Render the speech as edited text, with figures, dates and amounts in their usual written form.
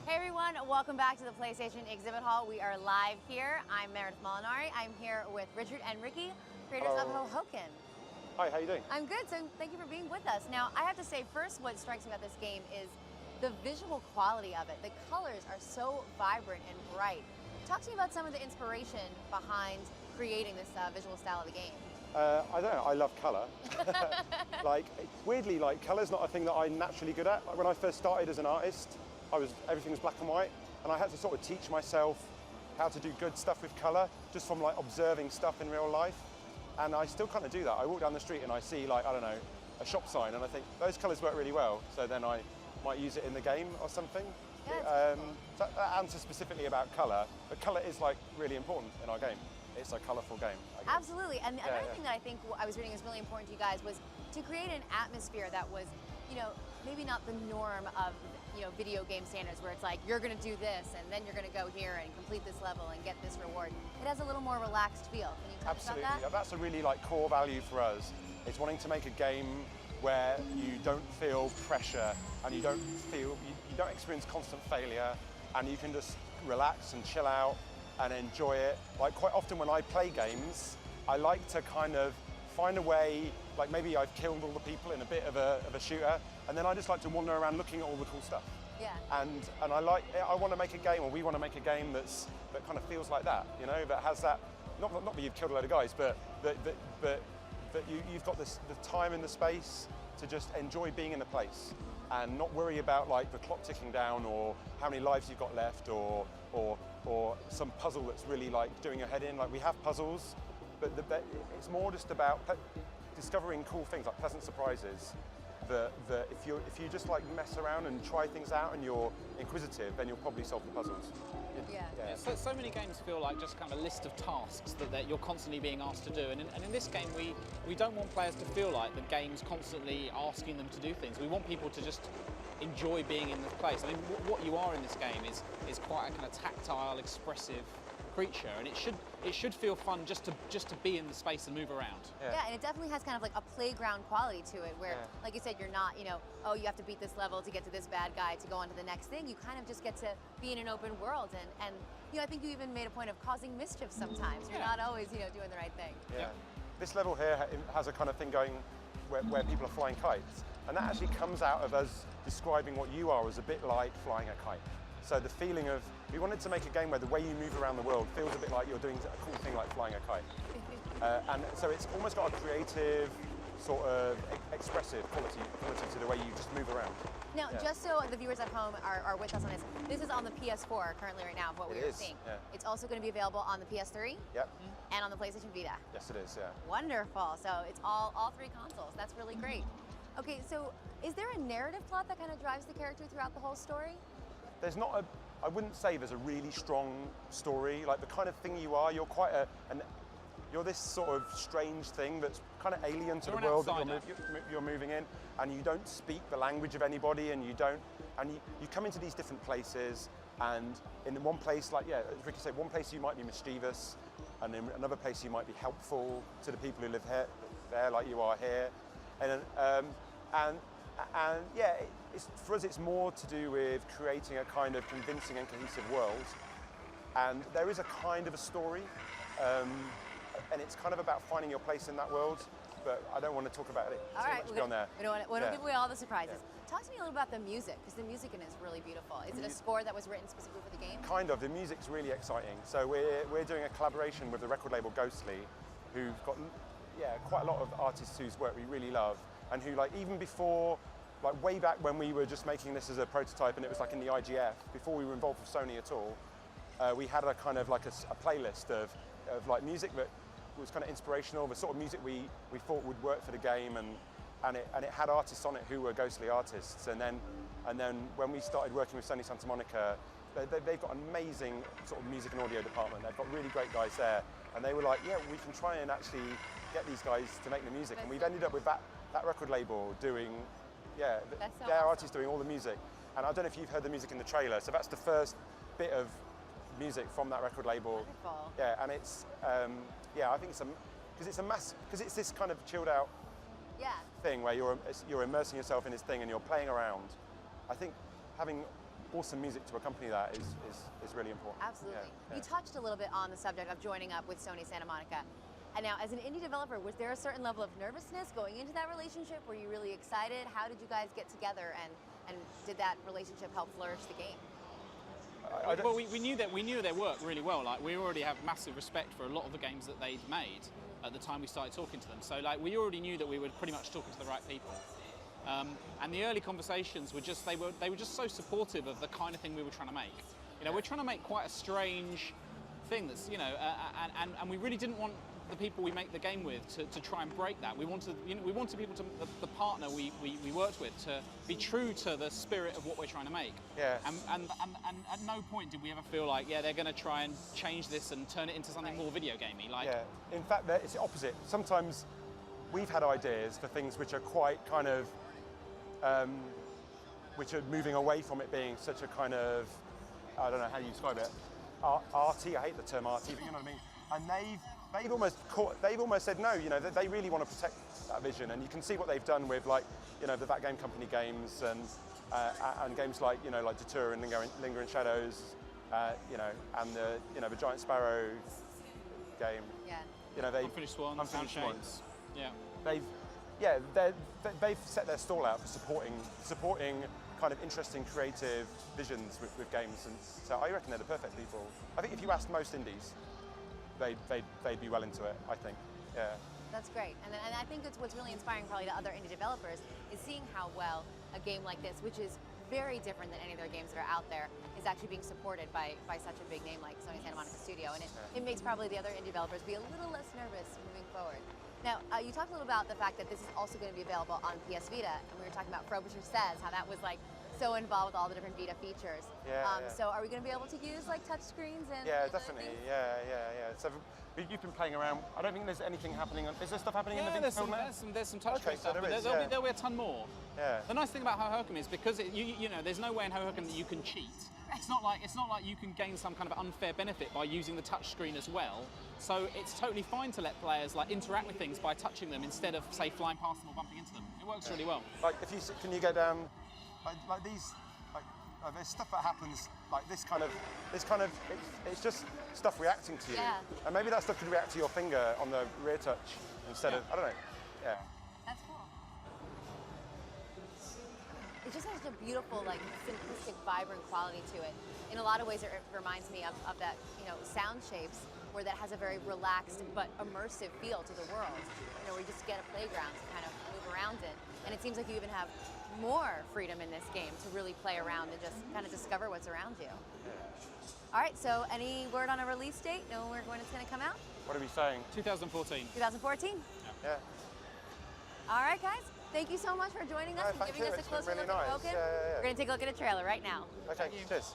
Hey everyone, welcome back to the PlayStation Exhibit Hall. We are live here. I'm Meredith Molinari. I'm here with Richard and Ricky, creators of Hohokum. Hi, how you doing? I'm good, so thank you for being with us. Now, I have to say first what strikes me about this game is the visual quality of it. The colors are so vibrant and bright. Talk to me about some of the inspiration behind creating this visual style of the game. I don't know, I love colour. Weirdly, colour's not a thing that I'm naturally good at. Like when I first started as an artist, everything was black and white, and I had to sort of teach myself how to do good stuff with colour, just from observing stuff in real life. And I still kind of do that. I walk down the street and I see I don't know, a shop sign, and I think those colours work really well, so then I might use it in the game or something. Yeah, cool. So that answer specifically about colour, but colour is really important in our game. It's a colourful game, I guess. Absolutely, and another thing that I think I was reading is really important to you guys was to create an atmosphere that was, maybe not the norm of, video game standards where it's like, you're gonna do this and then you're gonna go here and complete this level and get this reward. It has a little more relaxed feel. Can you talk Absolutely. about that? Yeah, that's a really core value for us. It's wanting to make a game where you don't feel pressure and you don't experience constant failure, and you can just relax and chill out and enjoy it. Quite often when I play games, I like to kind of find a way, maybe I've killed all the people in a bit of a shooter, and then I just like to wander around looking at all the cool stuff. Yeah. And I want to make a game, or we want to make a game that kind of feels like that, that has that, not that you've killed a load of guys, but that you've got the time and the space to just enjoy being in the place and not worry about the clock ticking down or how many lives you've got left or some puzzle that's really doing your head in. We have puzzles, but it's more just about discovering cool things, pleasant surprises. That if you just mess around and try things out and you're inquisitive, then you'll probably solve the puzzles. Yeah. So many games feel like just kind of a list of tasks that you're constantly being asked to do, and in this game we don't want players to feel like the game's constantly asking them to do things. We want people to just enjoy being in this place. I mean, what you are in this game is quite a kind of tactile, expressive creature, and it should feel fun just to be in the space and move around. Yeah, and it definitely has kind of a playground quality to it where, like you said, you're not, oh, you have to beat this level to get to this bad guy to go on to the next thing. You kind of just get to be in an open world, and I think you even made a point of causing mischief sometimes. You're not always, doing the right thing. Yeah. This level here has a kind of thing going where people are flying kites, and that actually comes out of us describing what you are as a bit like flying a kite. So the feeling of, we wanted to make a game where the way you move around the world feels a bit like you're doing a cool thing like flying a kite. And so it's almost got a creative, sort of expressive quality to the way you just move around. Now, just so the viewers at home are with us on this is on the PS4 currently right now of what we were seeing. Yeah. It's also going to be available on the PS3 and on the PlayStation Vita. Yes, it is, yeah. Wonderful. So it's all three consoles. That's really great. Okay, so is there a narrative plot that kind of drives the character throughout the whole story? There's not I wouldn't say there's a really strong story. The kind of thing you are, you're quite you're this sort of strange thing that's kind of alien to the world that you're moving in, and you don't speak the language of anybody, and you come into these different places, and in one place, as Ricky said, one place you might be mischievous, and in another place you might be helpful to the people who live there, like you are here, and yeah, for us it's more to do with creating a kind of convincing and cohesive world, and there is a kind of a story, and it's kind of about finding your place in that world, but I don't want to talk about it too much beyond there. We don't want to give away all the surprises. Talk to me a little about the music, because the music in it is really beautiful. Is it a score that was written specifically for the game? Kind of. The music's really exciting. So we're doing a collaboration with the record label Ghostly, who've got quite a lot of artists whose work we really love, and who even before, way back when we were just making this as a prototype and it was in the IGF, before we were involved with Sony at all, we had a kind of a playlist of music that was kind of inspirational, the sort of music we thought would work for the game, and it had artists on it who were Ghostly artists, and then when we started working with Sony Santa Monica, they've got an amazing sort of music and audio department. They've got really great guys there, and they were like, yeah, we can try and actually get these guys to make the music, and we've ended up with that record label doing their artists doing all the music. And I don't know if you've heard the music in the trailer, so that's the first bit of music from that record label. Wonderful. Yeah, and it's I think because it's this kind of chilled out thing where you're immersing yourself in this thing and you're playing around. I think having awesome music to accompany that is really important. Absolutely. Yeah, You touched a little bit on the subject of joining up with Sony Santa Monica. And now, as an indie developer, was there a certain level of nervousness going into that relationship? Were you really excited? How did you guys get together, and did that relationship help flourish the game? Well, we knew their work really well. Like, we already have massive respect for a lot of the games that they'd made at the time we started talking to them. So, like, we already knew that we were pretty much talking to the right people. And the early conversations were just, they were just so supportive of the kind of thing we were trying to make. You know, we're trying to make quite a strange thing that's, you know, and we really didn't want the people we make the game with to try and break that. We wanted people to, the partner we worked with, to be true to the spirit of what we're trying to make. Yeah. And at no point did we ever feel like, yeah, they're going to try and change this and turn it into something more video gamey. Like, yeah. In fact, it's the opposite. Sometimes we've had ideas for things which are quite kind of, which are moving away from it being such a kind of, I don't know how you describe it, arty. I hate the term arty, but you know what I mean. And they've almost said no. You know, they really want to protect that vision, and you can see what they've done with, like, you know, the That Game Company games and games like, you know, like Detour and Lingering Shadows, you know, and the Giant Sparrow game. Yeah. You know, Unfinished Swans, Unfinished Swans. Yeah. They've set their stall out for supporting kind of interesting, creative visions with games, and so I reckon they're the perfect people. I think if you asked most indies, they'd be well into it, I think. Yeah. That's great, and I think it's what's really inspiring probably to other indie developers is seeing how well a game like this, which is very different than any other games that are out there, is actually being supported by such a big name like Sony Santa Monica Studio, and it makes probably the other indie developers be a little less nervous moving forward. Now, you talked a little about the fact that this is also going to be available on PS Vita, and we were talking about Frobisher Says, how that was like so involved with all the different Vita features. So are we going to be able to use like touch screens and definitely. Yeah. So you've been playing around. I don't think there's anything happening. Is there stuff happening in the Vita build now? There's some touch screen stuff, but there'll be a ton more. Yeah. The nice thing about Hohokum is because you know, there's no way in Hohokum that you can cheat. It's not like you can gain some kind of unfair benefit by using the touch screen as well. So it's totally fine to let players like interact with things by touching them instead of, say, flying past them or bumping into them. It works really well. Like, can you go down like these? Like, there's stuff that happens like this kind of. It's just stuff reacting to you. Yeah. And maybe that stuff could react to your finger on the rear touch instead of, I don't know. Yeah. That's cool. It just has a beautiful, like, simplistic, vibrant quality to it. In a lot of ways, it reminds me of that, you know, Sound Shapes, where that has a very relaxed but immersive feel to the world. You know, where you just get a playground to kind of move around in. And it seems like you even have more freedom in this game to really play around and just kind of discover what's around you. All right, so any word on a release date? Know when it's going to come out? What are we saying? 2014. 2014? Yeah. All right, guys. Thank you so much for joining us and giving us a closer look at Hohokum. We're going to take a look at a trailer right now. Okay, cheers.